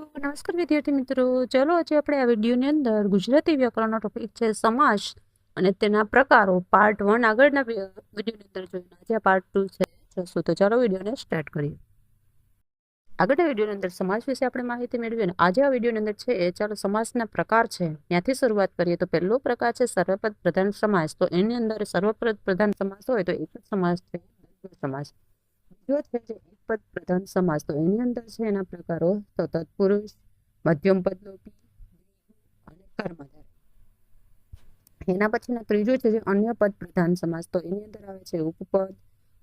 નમસ્કાર વિદ્યાર્થી મિત્રો, ચાલો આજે આપણે આ વિડીયોની અંદર ગુજરાતી વ્યાકરણનો ટોપિક છે સમાસ અને તેના પ્રકારો પાર્ટ 1 આગળના વિડીયોની અંદર જોઈને આજે પાર્ટ 2 છે જોશું. તો ચાલો વિડીયોને સ્ટાર્ટ કરીએ. આગળના વિડીયોની અંદર સમાસ વિશે આપણે માહિતી મેળવીએ અને આજે આ વિડીયોની અંદર છે ચાલો સમાસના પ્રકાર છે ત્યાંથી શરૂઆત કરીએ. તો પહેલો પ્રકાર છે સર્વપદ પ્રધાન સમાસ. તો એની અંદર સર્વપદ પ્રધાન સમાસ હોય તો એક જ સમાસ છે દ્વંદ્વ સમાસ. બીજો છે જે એકપદ પ્રધાન સમાસ. તો એની અંદર છે એના પ્રકારો તો તત્પુરુષ, મધ્યમ પદ લોપી અને કર્મધારય. એના પછીના ત્રીજો છે જે અન્ય પદ પ્રધાન સમાસ. તો એની અંદર આવે છે ઉપપદ,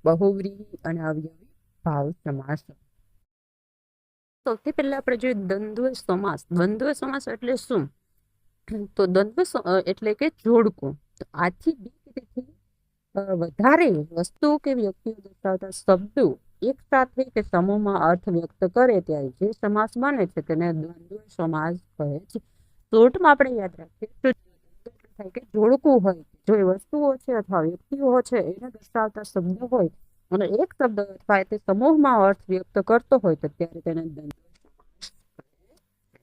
બહુવ્રીહી અને અવયવી ભાવ સમાસ. સૌથી પહેલા આપણે જોઈએ દ્વંદ્વ સમાસ. દ્વંદ્વ સમાસ એટલે શું? તો દ્વંદ્વ એટલે કે જોડકું. તો આથી બે કે તેથી વધારે વસ્તુ કે વ્યક્તિઓ દર્શાવતા શબ્દો એક સાથે કે સમૂહમાં અર્થ વ્યક્ત કરે ત્યારે જે સમાસ બને છે તેને દ્વંદ્વ સમાસ કહે છે. શોર્ટમાં આપણે યાદ રાખીએ તો થાય કે જોડકું હોય, જો એ વસ્તુઓ છે અથવા વ્યક્તિઓ છે એને દર્શાવતા શબ્દ હોય અને એક શબ્દ અથવા તે સમૂહમાં અર્થ વ્યક્ત કરતો હોય તો ત્યારે તેને દ્વંદ્વ સમાસ કહે છે.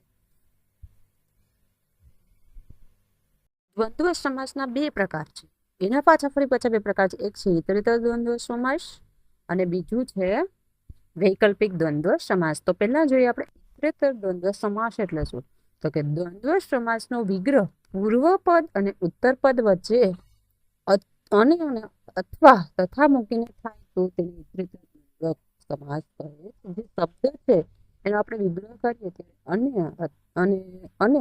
દ્વંદ્વ સમાસના બે પ્રકાર છે. એના પાછા ફરી બે પ્રકાર છે. એક છે ઇતરેતર દ્વંદ્વ સમાસ અને બીજું છે વૈકલ્પિક દ્વંદ્વ સમાસ. તો પહેલા જોઈએ આપણે ઇતરેતર દ્વંદ્વ સમાસ એટલે શું? તો કે દ્વંદ્વ સમાસનો વિગ્રહ પૂર્વપદ અને ઉત્તરપદ વચ્ચે અને અથવા તથા મૂકીને થાય તો તેને ઇતરેતર દ્વંદ્વ સમાસ કહે છે. જે શબ્દ છે એનો આપણે વિગ્રહ કરીએ ત્યારે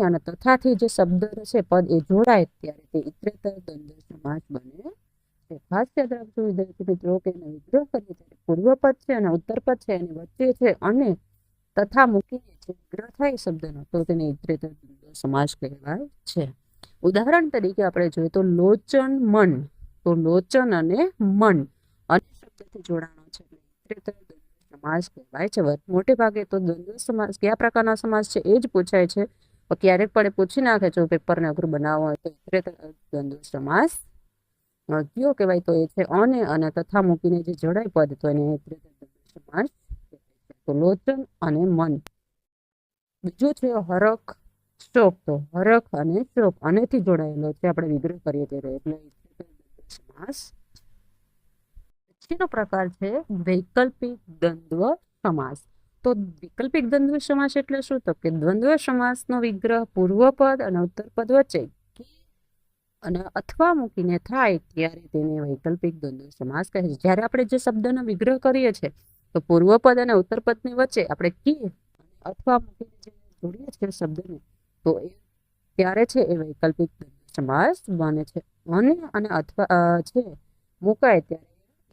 અને તથાથી જે શબ્દ છે પદ એ જોડાય ત્યારે તે ઇતરેતર દ્વંદ્વ સમાસ બને છે. ખાસ યાદ રાખજો વિદ્યાર્થી મિત્રો કે એનો વિગ્રહ કરીએ ત્યારે પૂર્વપદ છે અને ઉત્તરપદ છે એની વચ્ચે છે અને તથા મૂકીને જે વિગ્રહ થાય શબ્દનો તો તેને ઇતરેતર દ્વંદ્વ સમાસ કહેવાય છે. ઉદાહરણ તરીકે આપણે જોઈએ તો લોચન મન. તો લોચન અને મન અને શબ્દથી જોડાણો છે એટલે ઇતરેતર દ્વંદ્વ સમાસ કહેવાય છે. મોટે ભાગે તો દ્વંદ્વ સમાસ કયા પ્રકારના સમાસ છે એ જ પૂછાય છે. ક્યારેક પણ પૂછી નાખે છે પેપરને અઘરું બનાવવું હોય તો ઇતરેતર દ્વંદ્વ સમાસ કયો કહેવાય તો એ છે અને તથા મૂકીને જે જોડાય પદ તો એને ઇતરેતર દ્વંદ્વ સમાસ કહેવાય છે. તો લોચન અને મન. બીજું છે હરખ શોક. તો હરખ અને શોક આનેથી જોડાયેલો છે આપણે વિગ્રહ કરીએ ત્યારે એટલે ઇતરેતર દ્વંદ્વ સમાસ. પછીનો પ્રકાર છે વૈકલ્પિક દ્વંદ્વ સમાસ. તો વૈકલ્પિક દ્વંદ્વ સમાસ એટલે શું? તો કે દ્વંદ્વ સમાસનો વિગ્રહ પૂર્વપદ અને ઉત્તરપદ વચ્ચે અને અથવા મૂકીને થાય ત્યારે તેને વૈકલ્પિક દ્વંદ્વ સમાસ કહે છે. જ્યારે આપણે જે શબ્દનો વિગ્રહ કરીએ છીએ તો પૂર્વપદ અને ઉત્તરપદની વચ્ચે આપણે કી અથવા મૂકીને જે જોડીએ છીએ શબ્દને તો એ ત્યારે છે એ વૈકલ્પિક દ્વંદ્વ સમાસ બને છે. અને અથવા છે મુકાય ત્યારે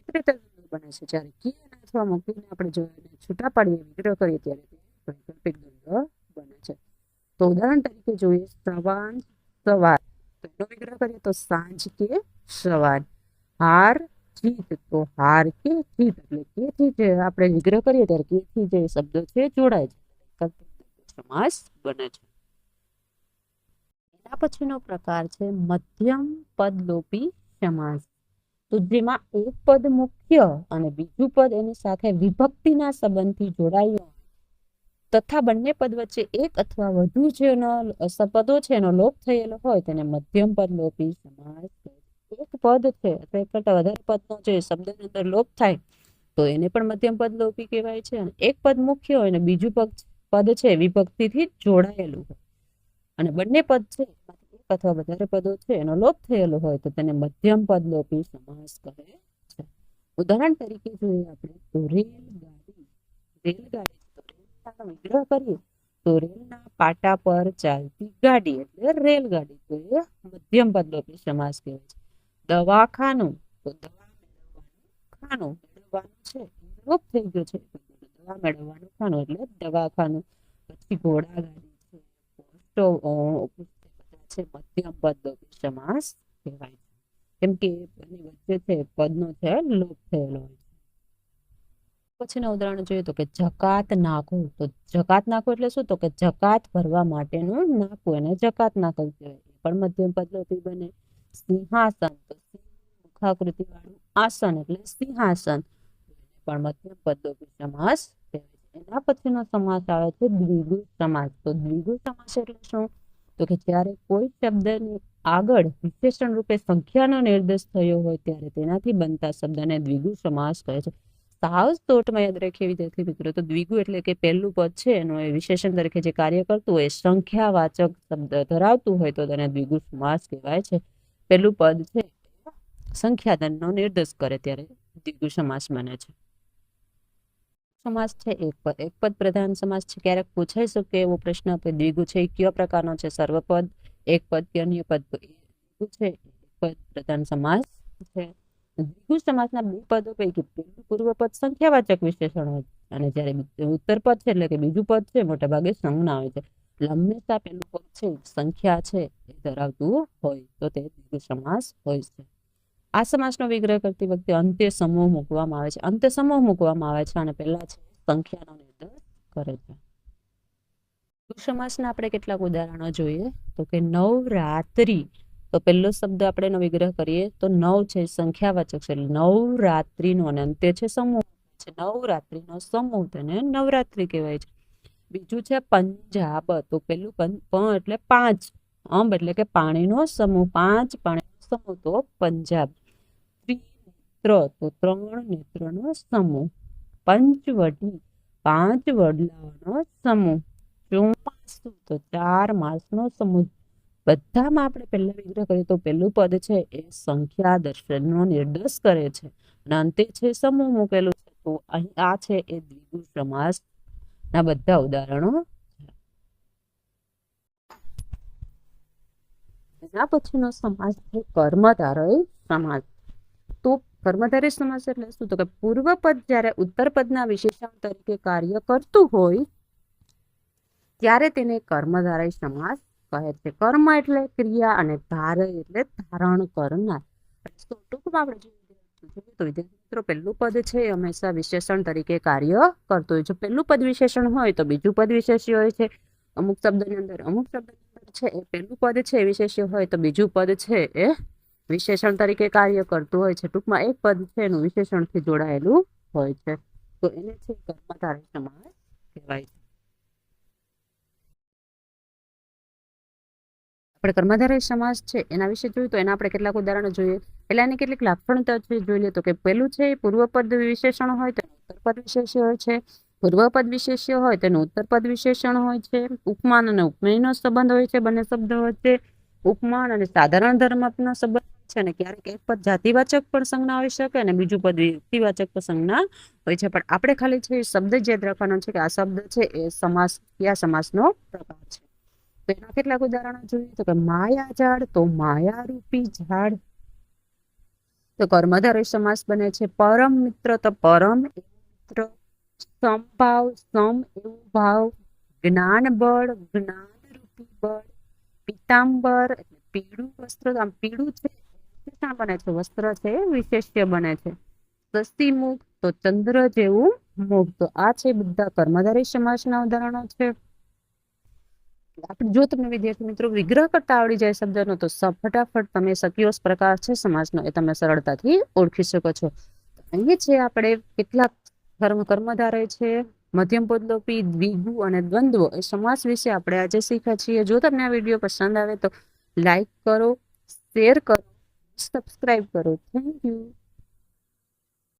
ઇતરેતર દ્વંદ્વ બને છે. જ્યારે કી અને અથવા મૂકીને આપણે જો છૂટા પાડીએ વિગ્રહ કરીએ ત્યારે તે વૈકલ્પિક દ્વંદ્વ બને છે. તો ઉદાહરણ તરીકે જોઈએ સવાન સવાર. તો એનો વિગ્રહ કરીએ તો સાંજ કે સવાર. હાર જીત. તો હાર કે જીત એટલે કે થી જે આપણે વિગ્રહ કરીએ ત્યારે કે થી જે શબ્દો છે જોડાય છે વૈકલ્પિક દ્વંદ્વ સમાસ બને છે. એના પછીનો પ્રકાર છે મધ્યમ પદ લોપી સમાસ. તો જેમાં એક પદ મુખ્ય અને બીજું પદ એની સાથે વિભક્તિના સંબંધથી જોડાયું તથા બંને પદ વચ્ચે એક અથવા વધુ જેનો પદો છે એનો લોપ થયેલો હોય તેને મધ્યમ પદ લોપી સમાસ. એક પદ છે અથવા એક કરતા વધારે પદનો જે શબ્દની અંદર લોપ થાય તો એને પણ મધ્યમ પદ લોપી કહેવાય છે. અને એક પદ મુખ્ય હોય અને બીજું પદ છે વિભક્તિથી જોડાયેલું હોય અને બંને પદ છે એક અથવા વધારે પદો છે એનો લોપ થયેલો હોય તો તેને મધ્યમ પદ લોપી સમાસ કહે છે. ઉદાહરણ તરીકે જોઈએ આપણે તો રેલગાડી. વિગ્રહ કરીએ તો રેલના પાટા પર ચાલતી ગાડી એટલે રેલગાડી તો એ મધ્યમ પદ લોપી સમાસ કહેવાય છે. દવાખાનું. તો દવા મેળવવાનું ખાનું. મેળવવાનું છે લોપ થઈ ગયો છે દવા મેળવવાનું ખાનું એટલે દવાખાનું. પછી ઘોડાગાડી છે મધ્યમ પદ લોપી સમાસ કહેવાય છે. કેમ કે એની વચ્ચે છે પદનો છે લોપ થયેલો હોય. પછીના ઉદાહરણ જોઈએ તો કે જકાત નાખવું. તો જકાત નાખવું એટલે શું? તો કે જકાત ભરવા માટેનું નાખવું એને જકાત નાખવું કહેવાય. એ પણ મધ્યમ પદ લોપી બને. સિંહાસન. તો મુખાકૃતિ વાળું આસન એટલે સિંહાસન પણ મધ્યમ પદ લોપી સમાસ કહેવાય છે. એના પછીનો સમાસ આવે છે દ્વિગુ સમાસ. તો દ્વિગુ સમાસ એટલે શું? તો કે જ્યારે કોઈ શબ્દની આગળ વિશેષણ રૂપે સંખ્યાનો નિર્દેશ થયો હોય ત્યારે તેનાથી બનતા શબ્દને દ્વિગુ સમાસ કહે છે. સાવ શોર્ટમાં યાદ રાખીએ વિદ્યાર્થી મિત્રો, તો દ્વિગુ એટલે કે પહેલું પદ છે એનું એ વિશેષણ તરીકે જે કાર્ય કરતું હોય, સંખ્યાવાચક શબ્દ ધરાવતું હોય તો તેને દ્વિગુ સમાસ કહેવાય છે. પહેલું પદ છે સંખ્યાદનનો નિર્દેશ કરે ત્યારે દ્વિગુ સમાસ બને છે. સમાસ છે એક પદ પ્રધાન સમાસ છે. ક્યારેક પૂછાઈ શકે એવો પ્રશ્ન કે દ્વિગુ છે એ કયો પ્રકારનો છે, સર્વપદ, એક પદ કે અન્ય પદ? તો એ છે એક પદ પ્રધાન સમાસ છે. દ્વિગુ સમાસના બે પદો પૈકી પહેલું પૂર્વપદ સંખ્યાવાચક વિશેષણ હોય અને જ્યારે ઉત્તર પદ છે એટલે કે બીજું પદ છે મોટા ભાગે સંજ્ઞા હોય છે. એટલે હંમેશા પહેલું પદ છે સંખ્યા છે એ ધરાવતું હોય તો તે દ્વિગુ સમાસ હોય છે. આ સમાસનો વિગ્રહ કરતી વખતે અંતે સમૂહ મૂકવામાં આવે છે. અંતે સમૂહ મૂકવામાં આવે છે અને પહેલા છે સંખ્યાનો નિર્દેશ કરે છે. દ્વિગુ સમાસના આપણે કેટલાક ઉદાહરણો જોઈએ તો કે નવરાત્રી. તો પહેલો શબ્દ આપણે એનો વિગ્રહ કરીએ તો નવ છે સંખ્યાવાચક છે એટલે નવરાત્રીનો, અને અંતે છે સમૂહ છે નવરાત્રીનો સમૂહ, તેને નવરાત્રી કહેવાય છે. બીજું છે પંજાબ. તો પેલું એટલે 5, અંબ એટલે કે પાણીનો સમૂહ, 5 પાણીનો સમૂહ તો પંજાબ. ત્રિનેત્ર તો 3 નેત્રનો સમૂહ. પંચવટી 5 વડલાઓનો સમૂહ. ચોમાસુ તો 4 માસનો સમૂહ. બધામાં આપણે પહેલા વિગ્રહ કરીએ તો પહેલું પદ છે એ સંખ્યા દર્શનનો નિર્દેશ કરે છે અને અંતે છે સમૂહ મૂકેલું છે. તો અહીં આ છે એ દ્વિગુ સમાસ ના બધા ઉદાહરણો. એના પછીનો સમાસ છે કર્મધારય સમાસ. તો કર્મધારય સમાસ એટલે શું? તો કે પૂર્વ પદ જ્યારે ઉત્તર પદના વિશેષણ તરીકે કાર્ય કરતું હોય ત્યારે તેને કર્મધારય સમાસ કહે છે. કર્મ એટલે ક્રિયા અને ધારય એટલે ધારણ કરનાર. તો ટૂંકમાં આપણે જોઈએ તો વિદ્યાર્થી મિત્રો પહેલું પદ છે એ હંમેશા વિશેષણ તરીકે કાર્ય કરતું હોય. જો પહેલું પદ વિશેષણ હોય તો બીજું પદ વિશેષ્ય હોય છે. અમુક શબ્દની અંદર છે એ પહેલું પદ છે એ વિશેષ્ય હોય તો બીજું પદ છે એ વિશેષણ તરીકે કાર્ય કરતું હોય છે. ટૂંકમાં એક પદ છે એનું વિશેષણથી જોડાયેલું હોય છે તો એને છે કર્મધારય સમાસ કહેવાય છે. આપણે કર્મધારય સમાસ છે એના વિશે જોયું તો એના આપણે કેટલાક ઉદાહરણો જોઈએ. એટલે એની કેટલીક લાક્ષણિકતા જોઈ લે તો કે પહેલું છે પૂર્વપદ વિશેષણ હોય તો ઉત્તરપદ વિશેષ્ય હોય છે. પૂર્વપદ વિશેષ્ય હોય તેનું ઉત્તરપદ વિશેષણ હોય છે. ઉપમાન અને ઉપમેયનો સંબંધ હોય છે બંને શબ્દો વચ્ચે. ઉપમાન અને સાધારણ ધર્મનો સંબંધ છે અને ક્યારેક એક પદ જાતિવાચક પણ સંજ્ઞા હોઈ શકે અને બીજું પદ વ્યક્તિવાચક પણ સંજ્ઞા હોય છે. પણ આપણે ખાલી છે શબ્દ જ યાદ રાખવાનો છે કે આ શબ્દ છે એ સમાસ કયા સમાસનો પ્રકાર છે. તો એના કેટલાક ઉદાહરણો જોઈએ તો કે માયા ઝાડ તો માયારૂપી ઝાડ. તો કર્મધારય સમાસ બને છે. પરમ મિત્ર તો પરમ મિત્ર. સમભાવ સમ એવું ભાવ. જ્ઞાન બળ જ્ઞાનરૂપી બળ. પીતાંબર એટલે પીળું વસ્ત્ર, આમ પીળું છે વિશેષણ બને છે, વસ્ત્ર છે વિશેષ્ય બને છે. સ્વસ્તિ મુખ તો ચંદ્ર જેવું મુખ. તો આ છે બધા કર્મધારય સમાસના ઉદાહરણો છે. જો તમને વિદ્યાર્થી મિત્રો વિગ્રહ કરતા આવડી જાય શબ્દનો તો ફટાફટ તમે સકીયોસ પ્રકાર છે સમાસનો એ તમે સરળતાથી ઓળખી શકો છો. અહીં છે આપણે કેટલાક કર્મધારય છે, મધ્યમ પદલોપી, દ્વિગુ અને દ્વંદ્વ એ સમાસ વિશે આપણે આજે શીખ્યા છીએ. જો તમને આ વિડીયો પસંદ આવે તો લાઈક કરો, શેર કરો, સબસ્ક્રાઇબ કરો. Thank you.